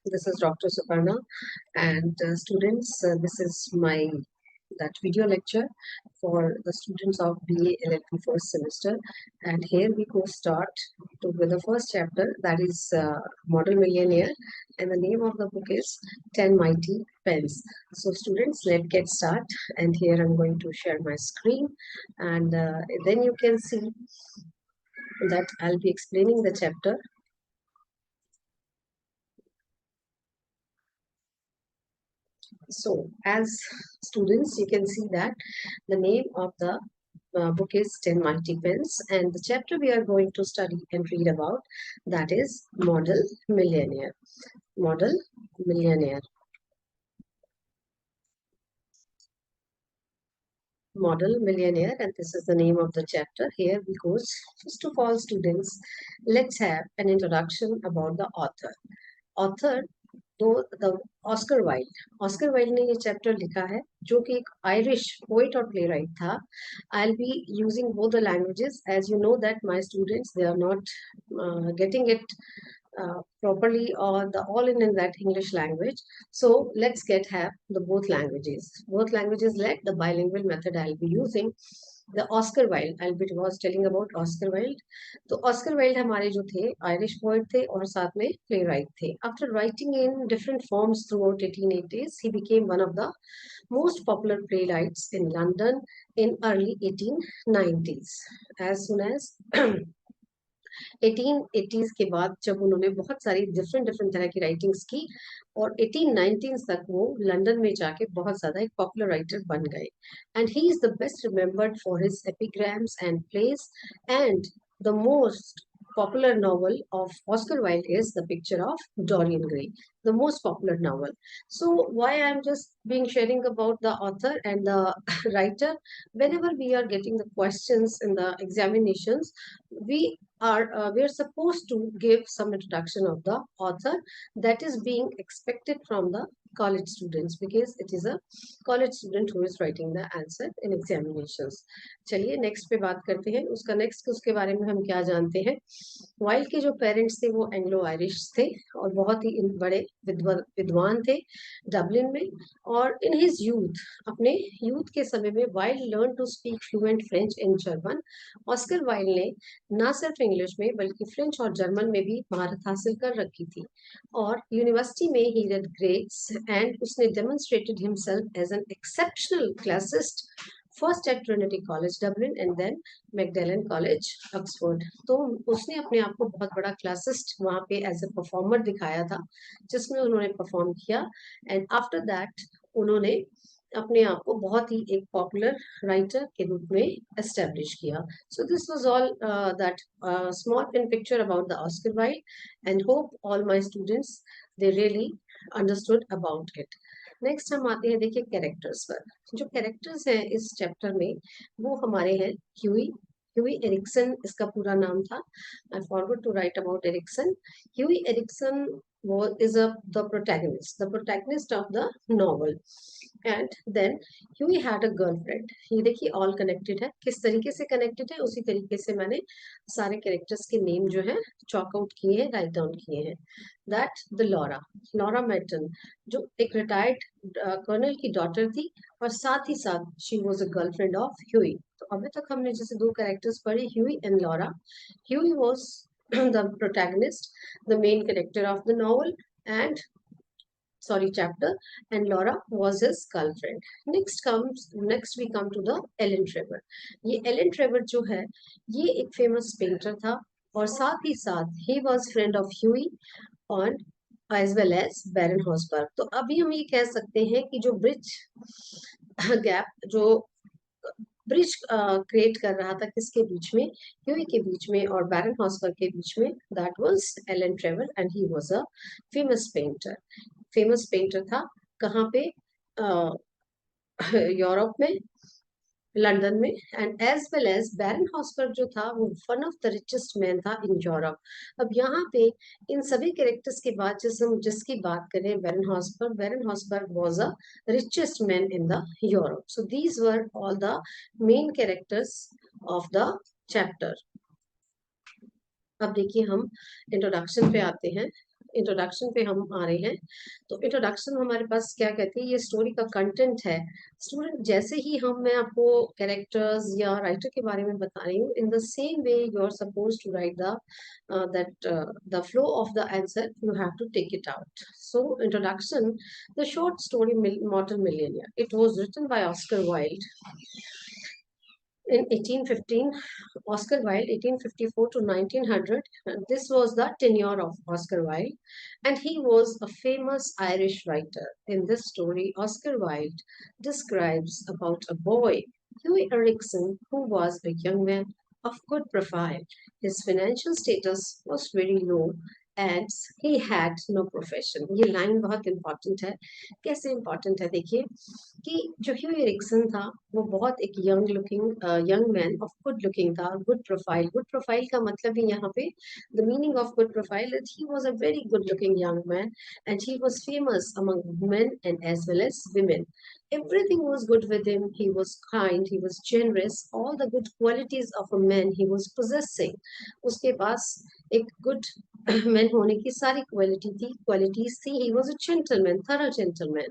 This is Dr. Suparna, and students, this is my that video lecture for the students of BA LLB first semester. And here we go start with the first chapter, that is Model Millionaire, and the name of the book is 10 Mighty Pens. So students, let's get start. And here I'm going to share my screen, and then you can see that I'll be explaining the chapter. So as students, you can see that the name of the book is 10 Mighty Pens, and the chapter we are going to study and read about, that is Model Millionaire. Model Millionaire. Model Millionaire, and this is the name of the chapter. Here we go. First of all, students, let's have an introduction about the author. Author, तो the Oscar Wilde ने ये chapter लिखा है, जो कि एक Irish poet और playwright था. I will be using both the languages, as you know that my students they are not getting it properly, or the all in that English language. So let's have the both languages let the bilingual method I'll be using. The Oscar Wilde, I'll be was telling about Oscar Wilde. तो Oscar Wilde हमारे जो थे Irish poet थे और साथ में play right थे. After writing in different forms throughout 1880s, he became one of the most popular playwrights in London in early 1890s. As soon as 1880s के बाद जब उन्होंने बहुत सारी डिफरेंट तरह की राइटिंग्स की, और 1890s तक वो लंदन में जाके बहुत ज्यादा एक पॉपुलर राइटर बन गए. And he is the best remembered for his एपिग्राम्स and place, and the most popular novel of Oscar Wilde is The Picture of Dorian Gray, the most popular novel. So why I'm just being sharing about the author and the writer, whenever we are getting the questions in the examinations, we are supposed to give some introduction of the author that is being expected from the college students, because it is a college student who is writing the answer in examinations. चलिए next पे बात करते हैं. उसके बारे में हम क्या जानते हैं. वाइल्ड के जो पेरेंट्स थे वो एंग्लो आयरिश थे और बहुत ही बड़े विद्वान थे डबलिन में. और इन हिज यूथ, अपने यूथ के समय में, Wilde learn to speak fluent French and German. Oscar Wilde ने ना सिर्फ इंग्लिश में बल्कि फ्रेंच और जर्मन में भी महारत हासिल कर रखी थी. और यूनिवर्सिटी में ही रेड ग्रेड्स, एंड उसने demonstrated himself as an exceptional classicist, first at Trinity College Dublin and then Magdalen College Oxford. तो उसने अपने आप को बहुत बड़ा क्लासिस्ट वहां पे एज ए परफॉर्मर दिखाया था, जिसमें उन्होंने परफॉर्म किया. एंड आफ्टर दैट उन्होंने अपने आप को बहुत ही एक पॉपुलर राइटर के रूप में एस्टेब्लिश किया. So this was all that small in picture about the Oscar wild, and hope all my students they really understood about it. Next हम आते हैं, देखिए, कैरेक्टर्स पर. जो कैरेक्टर्स हैं इस चैप्टर में, वो हमारे हैं ह्यूई एरिक्सन, इसका पूरा नाम था. I forgot to write about Erickson. Huey Erickson is the protagonist of the novel. And then Huey had a girlfriend. ये देखिए ऑल कनेक्टेड है. किस तरीके से कनेक्टेड है, उसी तरीके से मैंने सारे कैरेक्टर्स के नेम जो है चॉक आउट किए हैं, राइट डाउन किए हैं. दैट द लॉरा मेटन, जो एक रिटायर्ड कर्नल की डॉटर थी, और साथ ही साथ she was a girlfriend of Huey. तो अभी तक हमने जैसे दो कैरेक्टर्स पढ़े, Huey and Laura. Huey was the protagonist, the main character of the novel, and chapter, and Laura was his girlfriend. Next we come to the Ellen Trevor. ये Ellen Trevor जो है, ये एक famous painter था, और साथ ही साथ he was friend of Huey and as well as Baron Hosberg. तो अभी हम ये कह सकते हैं कि जो ब्रिज गैप, जो ब्रिज क्रिएट कर रहा था किसके बीच में, ह्यूई के बीच में और बैरन हॉस्बर्ग के बीच में, that was Alan Trevor, and he was a famous painter था. कहाँ पे, यूरोप में, लंदन में. And as well as baron Hausberg जो था, वो one of the richest man था इन यूरोप. अब यहाँ पे इन सभी कैरेक्टर्स के बाद जिसकी बात करें, Baron Hausberg was a richest man in the Europe. So these were all the main characters of the chapter. अब देखिए हम इंट्रोडक्शन पे आते हैं. इंट्रोडक्शन पे हम आ रहे हैं। तो इंट्रोडक्शन हमारे पास क्या कहती है, ये स्टोरी का कंटेंट है। स्टूडेंट, जैसे ही मैं आपको कैरेक्टर्स या राइटर के बारे में बता रही हूँ, in the same way you are suppose to write the flow of the answer, you have to take it out. So introduction, the short story model millionaire, it was written by Oscar Wilde in 1815. Oscar Wilde, 1854 to 1900. This was the tenure of Oscar Wilde, and he was a famous Irish writer. In this story, Oscar Wilde describes about a boy, Hughie Erskine, who was a young man of good profile. His financial status was very low and he had no profession. ये line बहुत important है। कैसे important है, देखिए कि जो ह्यू Ericsson था वो बहुत एक young man of good looking था, गुड प्रोफाइल। गुड प्रोफाइल का मतलब ही यहाँ पे, the meaning of good profile is he was a very good looking young man and he was famous among men and as well as women. Everything was good with him. He was kind, he was generous, all the good qualities of a man he was possessing. उसके पास एक good man होने की सारी qualities थी। He was a gentleman, thorough gentleman,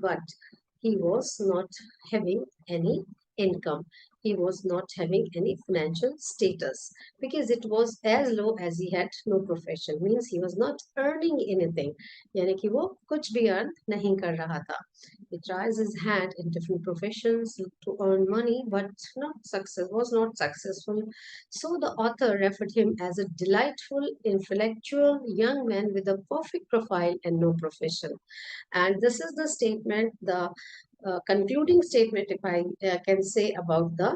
but he was not having any income. He was not having any financial status because it was as low as he had no profession. Means he was not earning anything. यानी कि वो कुछ भी earn नहीं कर रहा था. He tries his hand in different professions to earn money, but was not successful. So the author referred him as a delightful, intellectual young man with a perfect profile and no profession. And this is the statement, the concluding statement, if I can say about the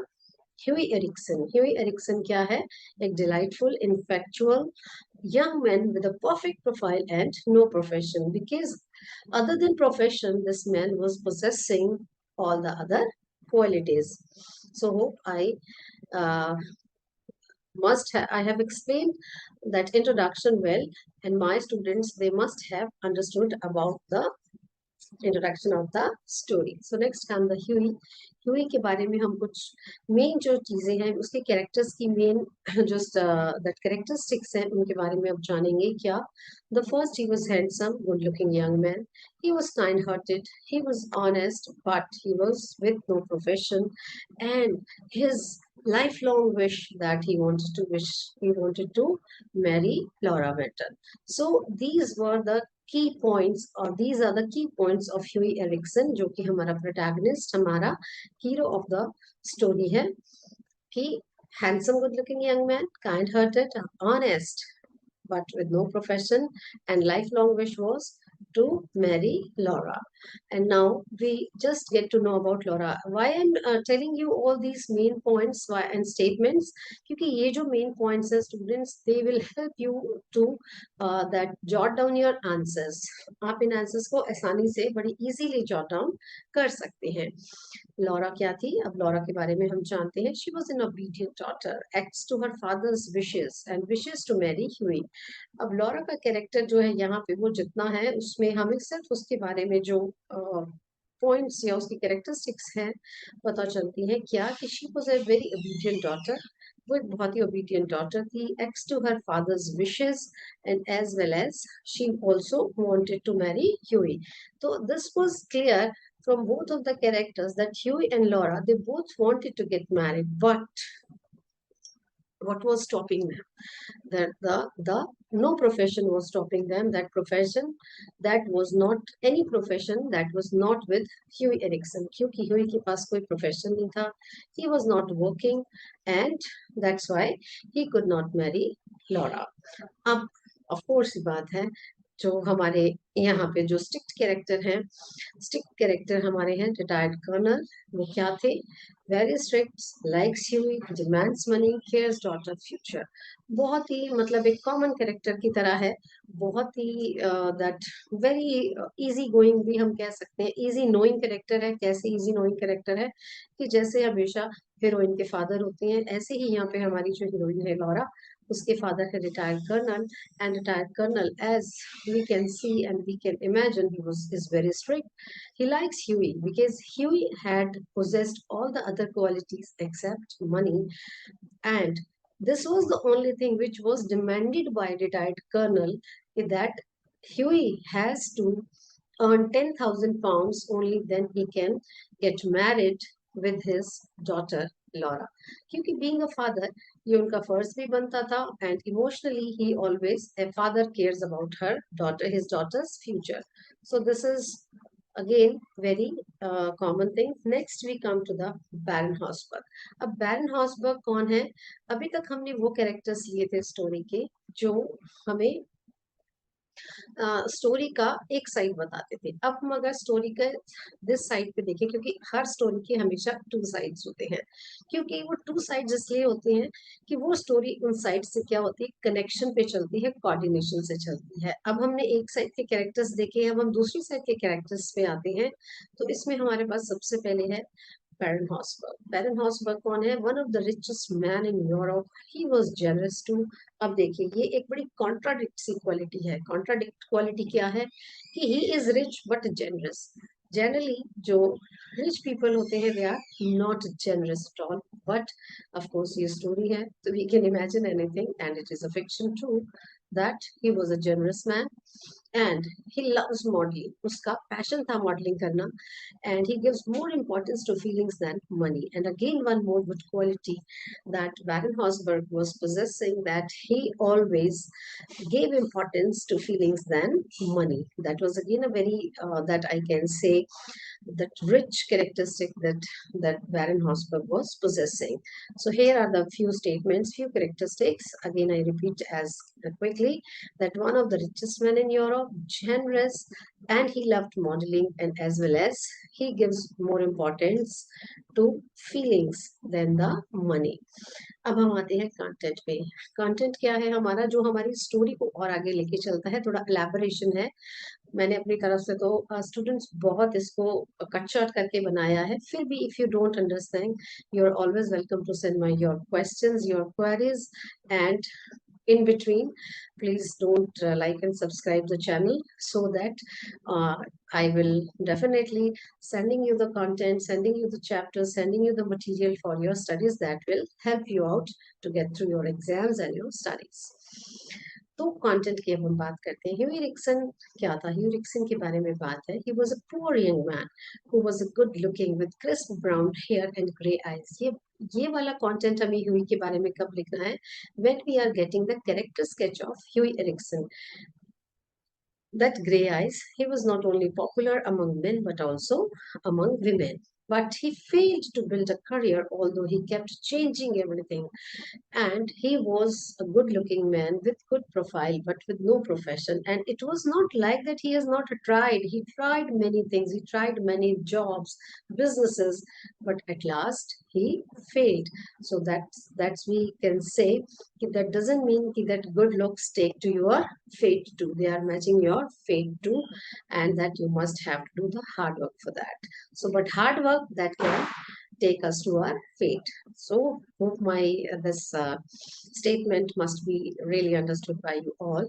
Hughie Erskine. Hughie Erskine क्या है? एक delightful, infatual young man with a perfect profile and no profession. Because other than profession, this man was possessing all the other qualities. So hope uh, I have explained that introduction well, and my students, they must have understood about the introduction of the story. So next काम the Huey. Huey के बारे में हम कुछ main जो चीजें हैं, उसके कैरेक्टर्स की मेन जो दैट कैरेक्टरिस्टिक्स हैं, उनके बारे में अब जानेंगे। क्या? The first, he was handsome, good looking young man. He was kind hearted, he was honest, but he was with no profession, and his lifelong wish that he wanted to marry Laura Benton. So these were the key points, or these are the key points of Hughie Erskine, जो कि हमारा protagonist, हमारा hero of the story है। कि handsome, good looking young man, kind hearted, honest, but with no profession, and lifelong wish was to marry Laura. And now we just get to know about Laura. Why I'm telling you all these main points and statements? क्योंकि ये जो main points हैं, students, they will help you to that jot down your answers. आप इन answers को आसानी से बड़ी easily jot down कर सकते हैं। लॉरा क्या थी? अब लॉरा के बारे में हम जानते हैं। She was an obedient daughter, acts to her father's wishes and wishes to marry Huey. अब लॉरा का कैरेक्टर जो है यहाँ पे, वो जितना है उसमें हमें सिर्फ उसके बारे में जो पॉइंट्स या उसकी कैरेक्टरिस्टिक्स हैं पता चलती हैं। क्या? कि she was a very obedient daughter, वो एक बहुत ही ओबीडियंट डॉटर थी, acts to her father's wishes, and as well as she also wanted to marry Huey. तो this was clear from both of the characters that Hughie and Laura, they both wanted to get married, but what was stopping them? That the no profession was stopping them. That profession, that was not any profession, that was not with Hughie Erskine, क्योंकि Hughie के पास कोई profession नहीं था, he was not working, and that's why he could not marry Laura. अब of course बात है, जो हमारे यहाँ पे जो स्ट्रिक्ट कैरेक्टर हैं, स्ट्रिक्ट कैरेक्टर हमारे हैं रिटायर्ड कर्नल। वो क्या थे? Very strict, likes Huey, demands money, cares daughter future. बहुत ही मतलब एक कॉमन कैरेक्टर की तरह है, बहुत ही दैट वेरी इजी गोइंग भी हम कह सकते हैं, इजी नोइंग कैरेक्टर है। कैसे इजी नोइंग कैरेक्टर है? कि जैसे हमेशा हीरोइन के फादर होते हैं, ऐसे ही यहाँ पे हमारी जो हीरोइन है लॉरा, उसके फादर है retired colonel, and retired colonel, as we can see and we can imagine, is very strict. He likes Hughie because Hughie had possessed all the other qualities except money, and this was the only thing which was demanded by retired colonel, that Hughie has to earn 10,000 pounds, only then he can get married with his daughter Laura. क्योंकि being a father, ये उनका फर्ज भी बनता था, and emotionally he always, a father cares about her daughter, his daughter's future. So this is again very common thing. Next we come to the Baron Hosberg. अब बैरन Hausberg कौन है? अभी तक हमने वो कैरेक्टर्स लिए थे स्टोरी के जो हमें स्टोरी का एक साइड बताते थे। अब हम अगर स्टोरी का दिस साइड पे देखें, क्योंकि हर स्टोरी के हमेशा टू साइड्स होते हैं, क्योंकि वो टू साइड्स इसलिए होते हैं कि वो स्टोरी उन साइड से क्या होती है, कनेक्शन पे चलती है, कोऑर्डिनेशन से चलती है। अब हमने एक साइड के कैरेक्टर्स देखे, अब हम दूसरी साइड के कैरेक्टर्स पे आते हैं। तो इसमें हमारे पास सबसे पहले है Baron Hosberg. Baron Hosberg कौन है? One of the richest man in Europe. He was generous too. अब देखिए, ये एक बड़ी कॉन्ट्राडिक्ट सी क्वालिटी है। कॉन्ट्राडिक्ट क्वालिटी क्या है? कि he is rich but generous. Generally जो रिच पीपल होते हैं, they are not generous at all, but of course ये स्टोरी है तो we can imagine anything, and it is a fiction too, that he was a generous man and he loves modeling. उसका passion था modeling करना, and he gives more importance to feelings than money. And again, one more good quality that Baron Hosberg was possessing, that he always gave importance to feelings than money. That was again a very that I can say that rich characteristic that Baron Hosberg was possessing. So here are the few statements, few characteristics. Again, I repeat as quickly that one of the richest men in Europe, generous, and he loved modeling, and as well as he gives more importance to feelings than the money. अब हम आते हैं content पे। Content क्या है हमारा? जो हमारी स्टोरी को और आगे लेके चलता है, थोड़ा एलैबोरेशन है। मैंने अपनी तरफ से तो स्टूडेंट्स बहुत इसको कट शॉर्ट करके बनाया है। फिर भी if you don't understand, you are always welcome to send my your questions, your queries, and in between, please don't like and subscribe the channel, so that I will definitely sending you the content, sending you the chapters, sending you the material for your studies that will help you out to get through your exams and your studies. तो content की अब हम बात करते हैं। Huey Rixon क्या था? Huey Rixon के बारे में बात है। He was a poor young man who was a good looking with crisp brown hair and grey eyes. ये वाला कंटेंट हमें ह्यूई के बारे में कब लिखना है? When we are getting the character sketch of Huey Erickson. That grey eyes, he was not only popular among men but also among women. But he failed to build a career, although he kept changing everything. And he was a good looking man with good profile but with no profession. And it was not like that he has not tried. He tried many things, he tried many jobs, businesses, but at last he failed. So that's we can say that doesn't mean that good looks take to your fate too. They are matching your fate too, and that you must have to do the hard work for that. So but hard work that can take us to our fate. So hope my this statement must be really understood by you all.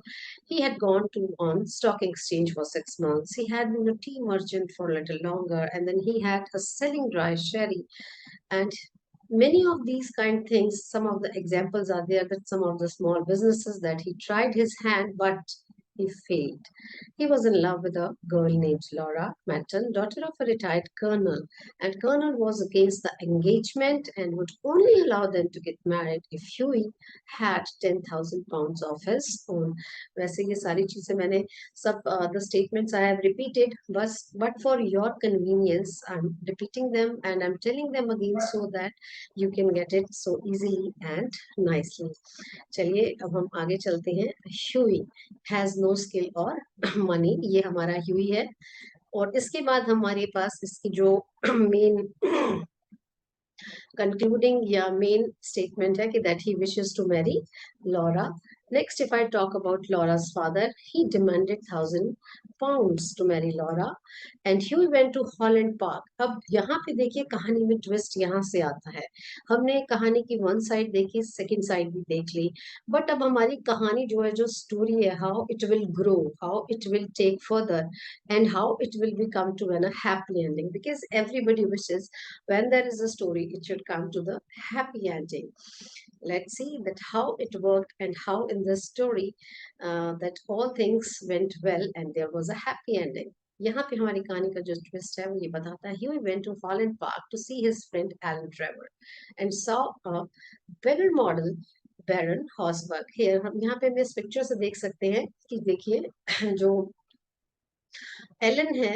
He had gone to on stock exchange for 6 months. He had been a tea merchant for a little longer, and then he had a selling dry sherry. And many of these kind things, some of the examples are there, that some of the small businesses that he tried his hand, but he failed. He was in love with a girl named Laura Matton, daughter of a retired colonel, and colonel was against the engagement and would only allow them to get married if Hughie had 10,000 pounds of his own. वैसे ये सारी चीजें मैंने सब the statements I have repeated, but for your convenience I'm repeating them and I'm telling them again so that you can get it so easily and nicely. चलिए अब हम आगे चलते हैं। ह्यूई हैज नो स्किल और money, ये हमारा Huey है। और इसके बाद हमारे पास इसकी जो मेन concluding या main statement है कि that he wishes to marry Laura. Next, if I talk about Laura's father, he demanded 1,000 pounds to marry Laura, and Hughie went to Holland Park. अब यहाँ पे देखिए कहानी में ट्विस्ट यहाँ से आता है। हमने कहानी की वन साइड देखी, सेकंड साइड भी देख ली, बट अब हमारी कहानी जो है, जो स्टोरी है, how it will grow, how it will take further, and how it will become to a happy ending, because everybody wishes when there is a story it should come to the happy ending. Let's see that how it worked and how in this story that all things went well and there was a happy ending. यहाँ पे हमारी कहानी का जो twist है वो ये बताता है Huey went to Holland Park to see his friend Alan Trevor and saw a beggar model Baron Horsburgh. Here हम यहाँ पे हम इस पिक्चर से देख सकते हैं कि देखिए जो एलन है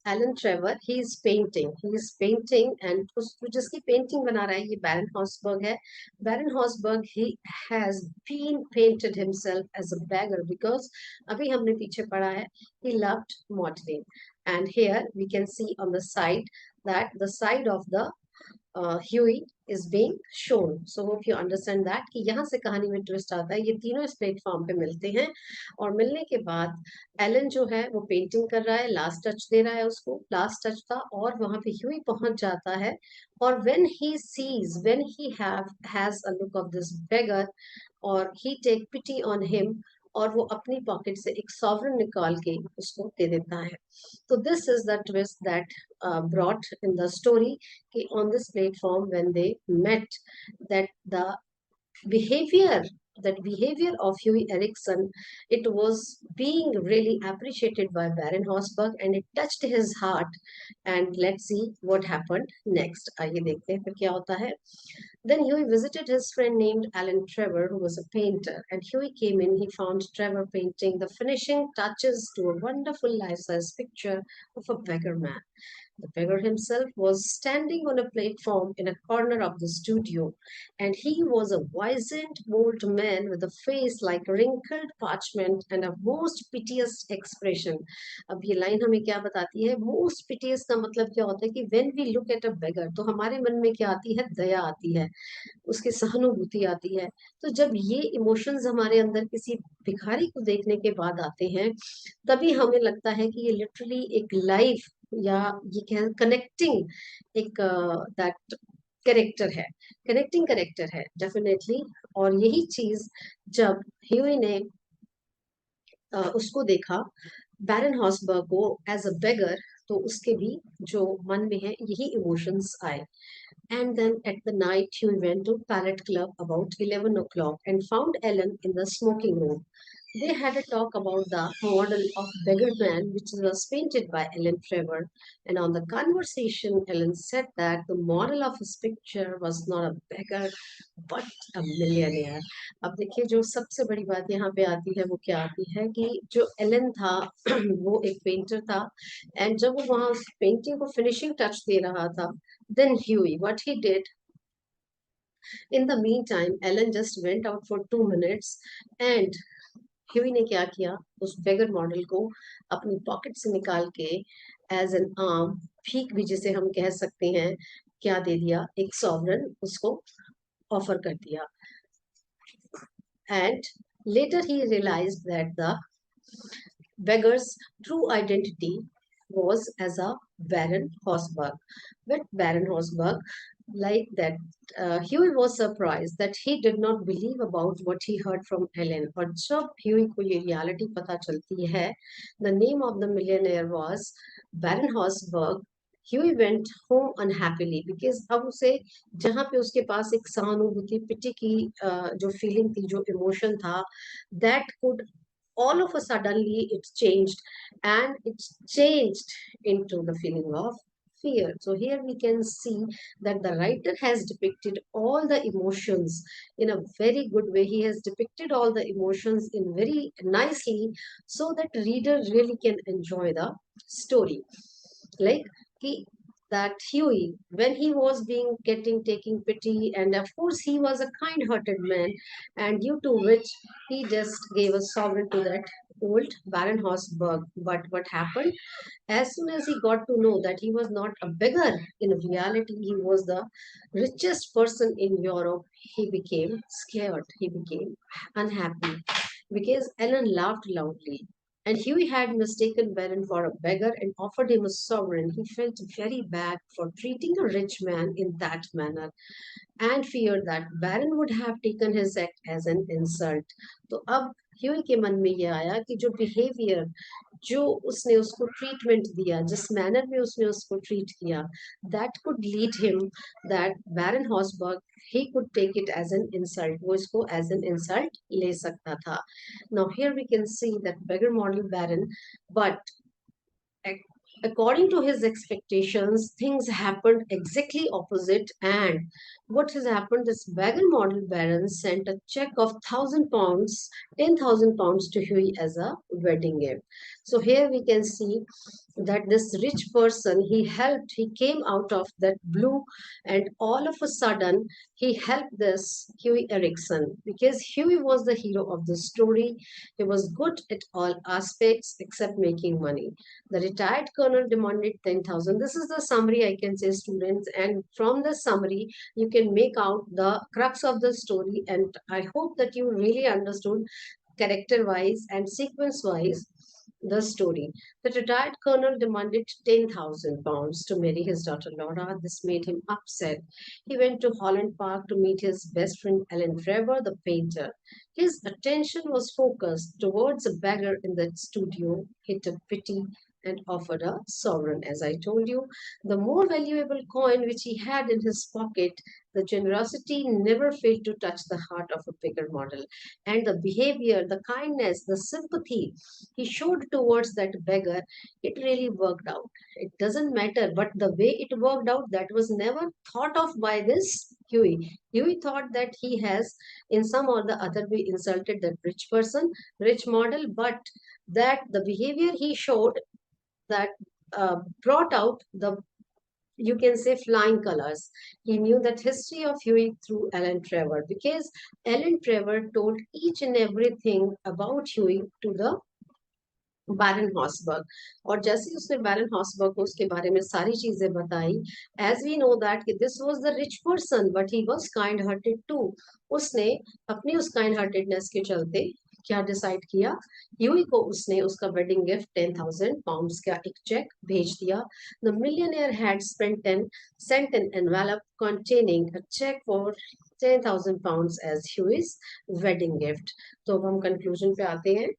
Alan Trevor he is painting and उस जिसकी पेंटिंग बना रहा है ये बैरन हॉसबर्ग है Baron Hausberg he has been painted himself as a beggar because अभी हमने पीछे पढ़ा है he loved modelling and here we can see on the side that the side of the Huey is being shown. So hope you understand that कि यहाँ से कहानी में ट्विस्ट आता है ये तीनों इस प्लेटफॉर्म पे मिलते हैं और मिलने के बाद एलन जो है वो पेंटिंग कर रहा है लास्ट टच दे रहा है उसको लास्ट टच था और वहां पे ह्यूई पहुंच जाता है और when he has a look of this beggar और he take pity on him और वो अपनी पॉकेट से एक सॉवरन निकाल के उसको दे देता है तो this is the twist that brought in the story on this platform when they met that the behavior behavior of Hughie Erskine, it was being really appreciated by Baron Horsburgh and it touched his heart. And let's see what happened next. आइए देखते हैं फिर क्या होता है. Then Hughie visited his friend named Alan Trevor, who was a painter. And Hughie came in, he found Trevor painting the finishing touches to a wonderful life-size picture of a beggar man. The beggar himself was standing on a platform in a corner of the studio, and he was a wizened old man with a face like wrinkled parchment and a most piteous expression. अब ये line हमें क्या बताती है most piteous का मतलब क्या होता है कि when we look at a beggar तो हमारे मन में क्या आती है दया आती है उसकी सहानुभूति आती है तो जब ये इमोशंस हमारे अंदर किसी भिखारी को देखने के बाद आते हैं तभी हमें लगता है कि ये लिटरली एक लाइफ या ये क्या कनेक्टिंग एक दैट करेक्टर है कनेक्टिंग करेक्टर है डेफिनेटली और यही चीज जब ह्यूई ने उसको देखा बैरन हॉसबर्ग को एज अ बेगर तो उसके भी जो मन में है यही इमोशंस आए and then at the night, he went to Pallet Club about 11 o'clock and found Ellen in the smoking room. They had a talk about the model of beggar man, which was painted by Ellen Trevor. And on the conversation, Ellen said that the model of his picture was not a beggar, but a millionaire. अब देखिए जो सबसे बड़ी बात यहाँ पे आती है वो क्या आती है कि जो एलन था वो एक पेंटर था एंड जब वो वहाँ उस पेंटिंग को फिनिशिंग टच दे रहा था then Huey, what he did, in the meantime, Ellen just went out for 2 minutes and Huey ने क्या किया उस बेगर मॉडल को अपनी पॉकेट से निकाल के एज एन आर्म भीख भी जिसे हम कह सकते हैं क्या दे दिया एक सॉवरन उसको ऑफर कर दिया and later he realized that the beggar's true identity was as a Baron Horsburgh. But Baron Horsburgh, like that, Huey was surprised that he did not believe about what he heard from Ellen. और जब Huey को ये reality पता चलती है, the name of the millionaire was Baron Horsburgh. Huey went home unhappily because अब उसे जहाँ पे उसके पास एक सहानुभूति पिटी की जो फीलिंग थी जो इमोशन था that could all of a suddenly it's changed and it's changed into the feeling of fear. So here we can see that the writer has depicted all the emotions in a very good way. He has depicted all the emotions in very nicely so that reader really can enjoy the story. Like he that Huey, when he was being getting taking pity, and of course he was a kind-hearted man, and due to which he just gave a sovereign to that old Baron Horsburgh. But what happened? As soon as he got to know that he was not a beggar, in reality he was the richest person in Europe, he became scared. He became unhappy because Ellen laughed loudly. And Huey had mistaken Baron for a beggar and offered him a sovereign. He felt very bad for treating a rich man in that manner and feared that Baron would have taken his act as an insult. तो अब Huey के मन में ये आया कि जो behaviour जो उसने उसको ट्रीटमेंट दिया, जिस मैनर में उसने उसको ट्रीट किया, that could lead him that baron Hausberg he could take it as an insult, वो इसको as an insult ले सकता था. Now here we can see that beggar model baron, but ac- according to his expectations, things happened exactly opposite. And what has happened is beggar model baron sent a check of £1,000, £10,000 to Hughie as a wedding gift. So here we can see that this rich person, he helped, he came out of that blue, and all of a sudden he helped this Hughie Erskine, because Hughie was the hero of the story. He was good at all aspects except making money. The retired colonel demanded 10,000. This is the summary, I can say, students. And from the summary, you can make out the crux of the story. And I hope that you really understood character wise and sequence wise the story. The retired colonel demanded £10,000 to marry his daughter Laura. This made him upset. He went to Holland Park to meet his best friend Ellen Trevor, the painter. His attention was focused towards a beggar in the studio. He took pity and offered a sovereign. As I told you, the more valuable coin which he had in his pocket, the generosity never failed to touch the heart of a beggar model. And the behavior, the kindness, the sympathy he showed towards that beggar, it really worked out. It doesn't matter, but the way it worked out, that was never thought of by this Huey. Huey thought that he has, in some or the other way, insulted that rich person, rich model, but that the behavior he showed, that brought out the, you can say, flying colors. He knew that history of Huey through Ellen Trevor, because Ellen Trevor told each and everything about Huey to the baron Hausberg. और जैसे ही उसने बैरन Hausberg को उसके बारे में सारी चीजें बताई, एज वी नो दैट कि this was the rich person but he was kind hearted too. उसने अपनी उस काइंड हार्टेडनेस के चलते क्या डिसाइड किया, ह्यूई को उसने उसका वेडिंग गिफ्ट £10,000 का एक चेक भेज दिया. The millionaire had spent an sent an envelope containing a check for £10,000 as Huey's wedding gift. तो अब हम कंक्लूजन पे आते हैं.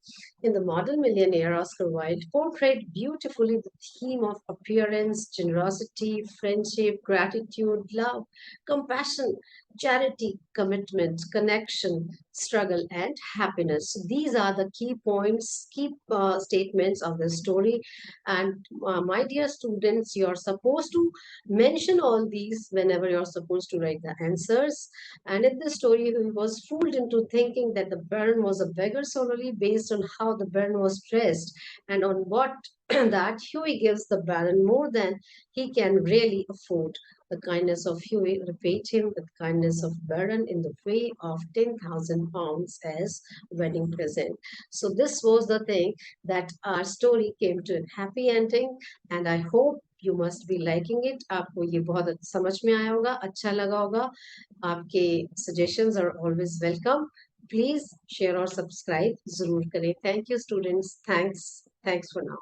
In the Model Millionaire, Oscar Wilde portrayed beautifully the theme of appearance, generosity, friendship, gratitude, love, compassion, charity, commitment, connection, struggle, and happiness. These are the key points, key statements of the story. And my dear students, you're supposed to mention all these whenever you're supposed to write the answers. And in this story, he was fooled into thinking that the baron was a beggar solely based on how the baron was dressed and on what that Huey gives the baron more than he can really afford. The kindness of Huey repaid him with kindness of baron in the way of £10,000 as wedding present. So this was the thing that our story came to a happy ending, and I hope you must be liking it. आपको ये बहुत समझ में आया होगा, अच्छा लगा होगा. आपके suggestions are always welcome. Please share और subscribe जरूर करें. Thank you students. Thanks for now.